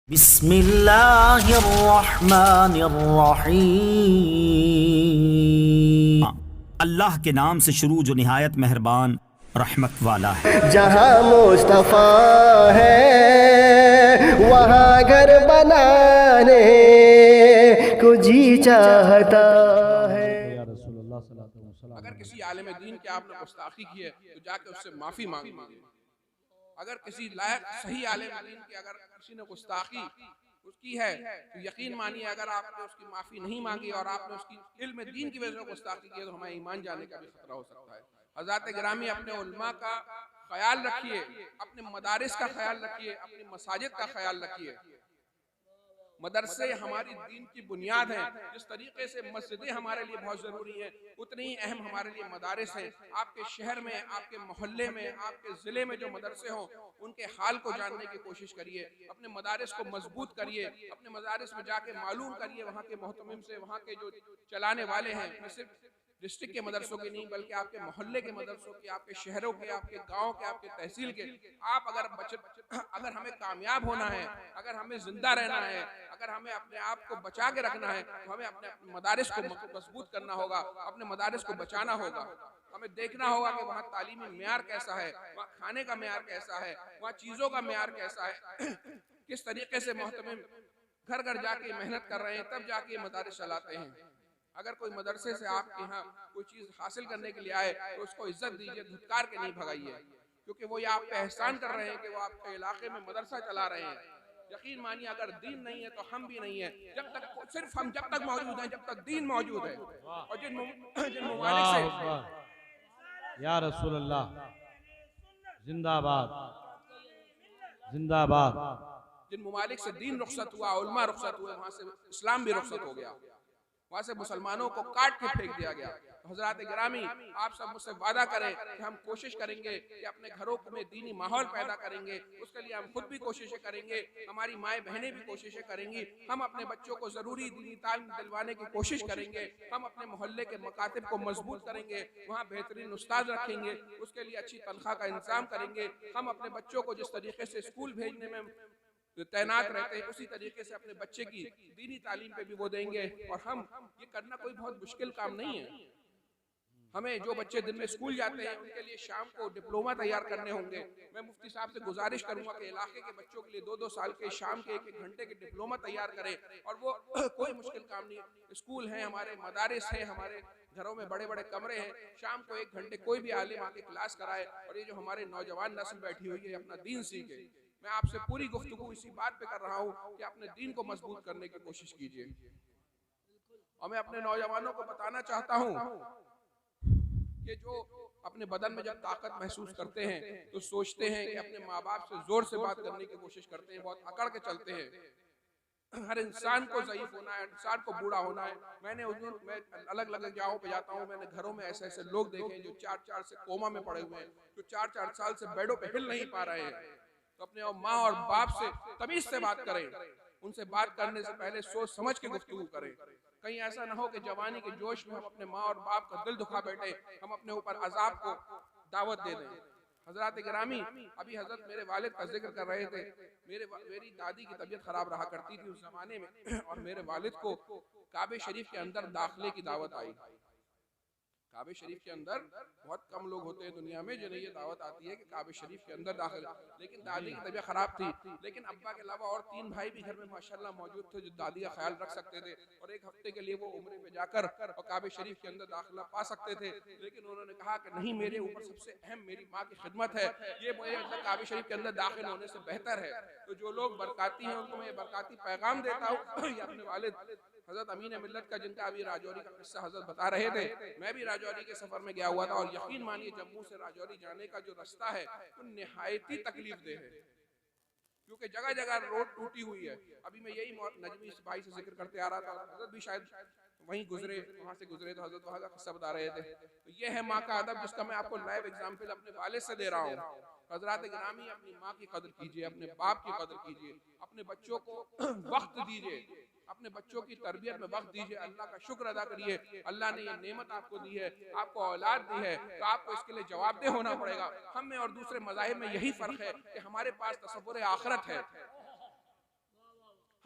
बिस्मिल्लाहिर्रहमानिर्रहीम। अल्लाह के नाम से शुरू जो निहायत मेहरबान रहमत वाला है। जहाँ मुस्तफ़ा है वहाँ घर बनाने को जी चाहता है। अगर किसी आलिम दीन के आपने गुस्ताखी की है तो जाके उससे माफी मांग लीजिए। अगर किसी लायक सही आलिम दीन की अगर किसी ने गुस्ताखी उसकी है तो यकीन मानिए अगर आपने उसकी माफी नहीं मांगी और आपने उसकी इल्म दीन की वजह से गुस्ताखी की है तो हमें ईमान जाने का भी खतरा हो सकता है। हज़रात गिरामी अपने उल्मा का ख्याल रखिए, अपने मदारिस का ख्याल रखिए, अपनी मसाजिद का ख्याल रखिए। मदरसे हमारी दीन की बुनियाद हैं। जिस तरीके से मस्जिदें हमारे लिए बहुत ज़रूरी हैं उतनी ही अहम हमारे लिए मदारिस हैं। आपके शहर में, आपके मोहल्ले में, आपके ज़िले में जो मदरसे हों उनके हाल को जानने की कोशिश करिए, अपने मदारिस को मजबूत करिए, अपने मदारिस में जाके मालूम करिए वहाँ के मोहतमिम से, वहाँ के जो चलाने वाले हैं, न सिर्फ डिस्ट्रिक्ट के मदरसों के नहीं बल्कि आपके मोहल्ले के मदरसों के, आपके शहरों के, आपके गांव के, आपके तहसील के। आप अगर हमें कामयाब होना है, अगर हमें जिंदा रहना है, अगर हमें अपने आप को बचा के रखना है तो हमें अपने मदारिस को मजबूत करना होगा, अपने मदारिस को बचाना होगा। हमें देखना होगा कि वहाँ तालीमी मेयार कैसा है, वहाँ खाने का मेयार कैसा है, वहाँ चीज़ों का मेयार कैसा है, किस तरीके से मोहतमिम घर घर जाके मेहनत कर रहे हैं तब जाके मदारिस चलाते हैं। अगर कोई मदरसे से आपके यहाँ कोई चीज़ हासिल करने के लिए आए तो उसको इज्जत दीजिए, धुतकार के नहीं भगाइए, क्योंकि वो ये आप पे एहसान कर रहे हैं कि वो आपके इलाके में मदरसा चला रहे हैं। यकीन मानिए अगर दीन नहीं है तो हम भी नहीं है। जब तक सिर्फ हम जब तक मौजूद हैं जब तक दीन मौजूद है। और जिन ममालिक से या रसूल अल्लाह जिंदाबाद जिंदाबाद। जिन ममालिक से दीन रुखसत हुआ, उलमा रुखसत हुए, वहां से इस्लाम भी रुखसत हो गया, वहां से मुसलमानों को काट के फेंक दिया गया। तो हजरात गिरामी आप सब मुझसे वादा करें कि हम कोशिश करेंगे कि अपने घरों में दीनी माहौल पैदा करेंगे। उसके लिए हम खुद भी कोशिशें करेंगे, हमारी माएँ बहनें भी कोशिशें करेंगी। हम अपने बच्चों को ज़रूरी दीनी तालीम दिलवाने की कोशिश करेंगे। हम अपने मोहल्ले के मकातिब को मजबूत करेंगे, वहाँ बेहतरीन उस्ताद रखेंगे, उसके लिए अच्छी तनख्वाह का इंतजाम करेंगे। हम अपने बच्चों को जिस तरीके से स्कूल भेजने में तैनात रहते हैं उसी तरीके से अपने बच्चे की दीनी तालीम पे भी वो देंगे। और हम ये करना कोई बहुत मुश्किल काम नहीं है। हमें जो बच्चे दिन में स्कूल जाते हैं उनके लिए शाम को डिप्लोमा तैयार करने होंगे। मैं मुफ्ती साहब से गुजारिश करूंगा कि इलाके के बच्चों के लिए 2-2 साल के शाम के 1-1 घंटे के डिप्लोमा तैयार करें। और वो कोई मुश्किल काम नहीं है। स्कूल हैं, हमारे मदारिस हैं, हमारे घरों में बड़े बड़े कमरे हैं, शाम को 1 घंटे कोई भी आलिम आके क्लास कराए। और ये जो हमारे नौजवान नस्ल बैठी हुई है अपना दीन सीखे। मैं आपसे पूरी गुफ्तगू इसी बात पे कर रहा हूँ कि अपने दीन को मजबूत करने की कोशिश कीजिए। और मैं अपने नौजवानों को बताना चाहता हूँ कि जो अपने बदन में जब ताकत महसूस करते हैं तो सोचते हैं कि अपने माँ बाप से जोर से बात करने की कोशिश करते हैं, बहुत अकड़ के चलते हैं। हर इंसान को ज़ईफ होना है, इंसान को बूढ़ा होना है। मैं अलग अलग जगहों पे जाता हूँ, मैंने घरों में ऐसे ऐसे लोग देखे हैं जो 4-4 से कोमा में पड़े हुए हैं, जो 4-4 साल से बेडों पे हिल नहीं पा रहे हैं। तो अपने माँ और बाप से तमीज से बात करें। उनसे बात करने से पहले सोच समझ के गुफ्तगू करें। कहीं ऐसा ना हो कि जवानी के जोश में हम अपने माँ और बाप का दिल दुखा बैठे, हम अपने ऊपर अजाब को दावत दे दें। हजरत गिरामी अभी हजरत मेरे वालिद का जिक्र कर रहे थे। मेरी दादी की तबीयत खराब रहा करती थी उस जमाने में और मेरे वालिद को काबे शरीफ के अंदर दाखिले की दावत आई। काबे शरीफ के अंदर बहुत कम लोग होते हैं दुनिया में जिन्हें ये दावत आती है कि काबे शरीफ के अंदर दाखिल। लेकिन दादी की तबीयत खराब थी, लेकिन अब्बा के अलावा और 3 भाई भी घर में माशाल्लाह मौजूद थे जो दादी का ख्याल रख सकते थे। और 1 हफ्ते के लिए वो उम्रे पे जाकर और काबे शरीफ के अंदर दाखिला पा सकते थे। लेकिन उन्होंने कहा कि नहीं, मेरे ऊपर सबसे अहम मेरी माँ की खिदमत है, ये मुझे काबे शरीफ के अंदर दाखिल होने से बेहतर है। तो जो लोग बरकाती हैं उनको मैं बरकाती पैगाम देता हूँ। ये अपने वालिद हजरत अमीन मिल्लत का, जिनका अभी राजौरी का किस्सा हजरत बता रहे थे, मैं भी राजौरी के सफर में गया हुआ था। और यकीन मानिए जम्मू से राजौरी जाने का जो रास्ता है वो निहायत ही तकलीफ दे है, क्योंकि जगह जगह रोड टूटी हुई है। अभी मैं यही नजमी भाई से जिक्र करते आ रहा था, हजरत भी शायद वहीं गुजरे, वहां से गुजरे तो हजरत वहां का किस्सा बता रहे थे। तो ये है माँ का अदब, जिसका मैं आपको लाइव एग्जाम्पल अपने वाले से दे रहा हूँ। हजरत गिरामी अपनी माँ की कदर कीजिए, अपने बाप की कदर कीजिए, अपने बच्चों को वक्त दीजिए, अपने बच्चों की तरबियत में वक्त दीजिए, अल्लाह का शुक्र अदा करिए। अल्लाह ने ये नेमत आपको दी है, आपको औलाद दी है, तो आपको इसके लिए जवाबदेह होना पड़ेगा। हम में और दूसरे मज़ाहिब में यही फ़र्क है कि हमारे पास तसव्वुर आखिरत है।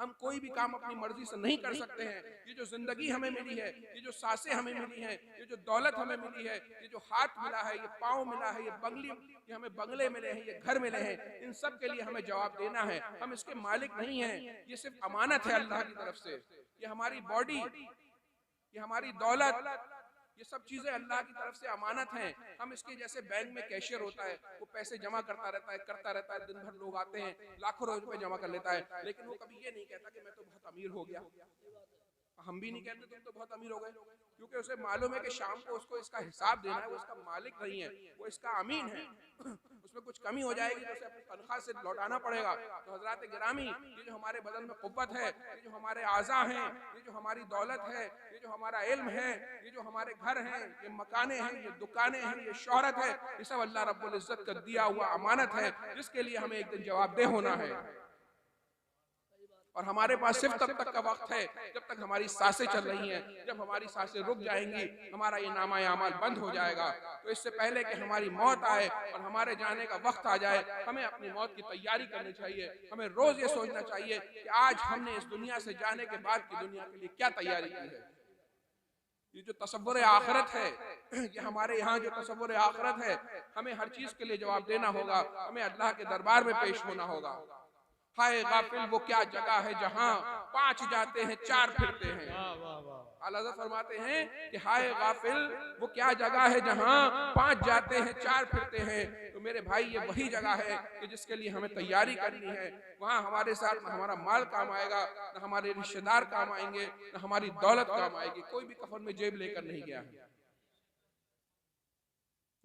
हम कोई भी काम अपनी मर्जी से नहीं कर सकते हैं। ये जो जिंदगी हमें मिली है, ये जो सांसें हमें मिली हैं, ये जो दौलत हमें मिली है, ये जो हाथ मिला है, ये पाँव मिला है, ये हमें बंगले मिले हैं, ये घर मिले हैं, इन सब के लिए हमें जवाब देना है। हम इसके मालिक नहीं हैं, ये सिर्फ अमानत है अल्लाह की तरफ से। ये हमारी बॉडी, ये हमारी दौलत, ये सब चीजें अल्लाह की तरफ से अमानत हैं। हम इसके जैसे बैंक में कैशियर होता है, वो पैसे जमा करता रहता है, दिन भर लोग आते हैं, लाखों रुपए जमा कर लेता है, लेकिन वो कभी ये नहीं कहता कि मैं तो बहुत अमीर हो गया। हम भी नहीं कहते तुम तो बहुत अमीर हो गए, क्योंकि उसे मालूम है कि शाम को उसको इसका हिसाब देना है। वो इसका मालिक नहीं है, वो इसका अमीन है। उसमें कुछ कमी हो जाएगी तो उसे अपनी तनख्वाह से लौटाना पड़ेगा। तो हजरात गिरामी, ये जो हमारे बदन में कुव्वत है, ये जो हमारे आज़ा हैं, ये जो हमारी दौलत है, ये जो हमारा इल्म है, ये जो हमारे घर हैं, ये मकाने हैं, ये दुकानें हैं, ये शोहरत है, ये सब अल्लाह रब्बुल इज्जत का दिया हुआ अमानत है, जिसके लिए हमें एक दिन जवाबदेह होना है। और हमारे पास सिर्फ तब तक का वक्त है जब तक हमारी सांसें चल रही हैं। जब हमारी सांसें रुक जाएंगी, हमारा ये नामा अमाल बंद हो जाएगा। तो इससे पहले कि हमारी मौत आए और हमारे जाने का वक्त आ जाए, हमें अपनी मौत की तैयारी करनी चाहिए। हमें रोज ये सोचना चाहिए कि आज हमने इस दुनिया से जाने के बाद की दुनिया के लिए क्या तैयारी की है। ये जो तसव्वुर आखिरत है, ये हमारे यहाँ जो तसव्वुर आखिरत है, हमें हर चीज के लिए जवाब देना होगा। हमें अल्लाह के दरबार में पेश होना होगा। हाय गाफिल वो क्या जगह है जहाँ 5 जाते हैं 4 फिरते हैं। आला हज़रत फरमाते हैं कि हाय गाफिल वो क्या जगह है जहाँ 5 जाते हैं 4 फिरते हैं। तो मेरे भाई ये वही जगह है कि जिसके लिए हमें तैयारी करनी है। वहाँ हमारे साथ न हमारा माल काम आएगा, न हमारे रिश्तेदार काम आएंगे, न हमारी दौलत काम आएगी। कोई भी कफन में जेब लेकर नहीं गया है।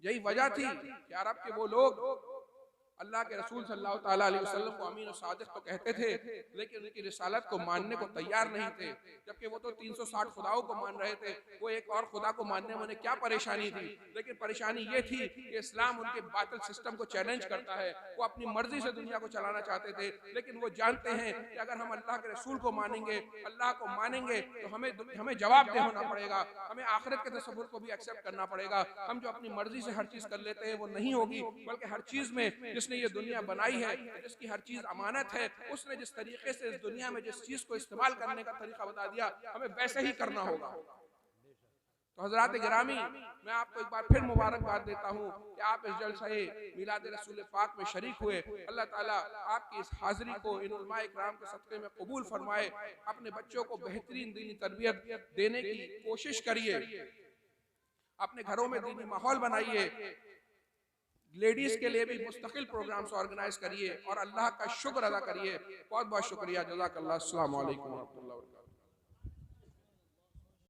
यही वजह थी कि अरब के वो लोग अल्लाह के रसूल सल्लल्लाहु ताला अलैहि वसल्लम को अमीन और सादिक तो कहते थे, लेकिन उनकी रिसालत को मानने को तैयार नहीं थे। जबकि वो तो 360 खुदाओं को मान रहे थे, वो एक और खुदा को मानने में उन्हें क्या परेशानी थी। लेकिन परेशानी ये थी कि इस्लाम उनके बातिल सिस्टम को चैलेंज करता है। वो अपनी मर्जी से दुनिया को चलाना चाहते थे, लेकिन वो जानते हैं कि अगर हम अल्लाह के रसूल को मानेंगे, अल्लाह को मानेंगे, तो हमें जवाबदेह होना पड़ेगा। हमें आखिरत के तसव्वुर को भी एक्सेप्ट करना पड़ेगा। हम जो अपनी मर्जी से हर चीज कर लेते हैं वो नहीं होगी, बल्कि हर चीज में जिसने ये दुनिया बनाई है, जिसकी हर चीज अमानत है, उसने जिस तरीके से इस दुनिया में जिस चीज को इस्तेमाल करने का तरीका बता दिया, हमें वैसे ही करना होगा। तो हजरात गिरामी, मैं आपको एक बार फिर मुबारकबाद देता हूँ कि आप इस जलसे मिलाद रसूल पाक में शरीक हुए। अल्लाह ताला आपकी इस हाजिरी को इन उलमा इकराम के सदक़े में कबूल फरमाए। अपने बच्चों को बेहतरीन दीनी तरबियत देने की कोशिश करिए, अपने घरों में दीनी माहौल बनाइए, लेडीज के लिए भी मुस्तकिल प्रोग्राम्स ऑर्गेनाइज करिए और अल्लाह का शुक्र अदा करिए। बहुत बहुत शुक्रिया। जज़ाकल्लाह। अस्सलामु अलैकुम व रहमतुल्लाहि व बरकातहू।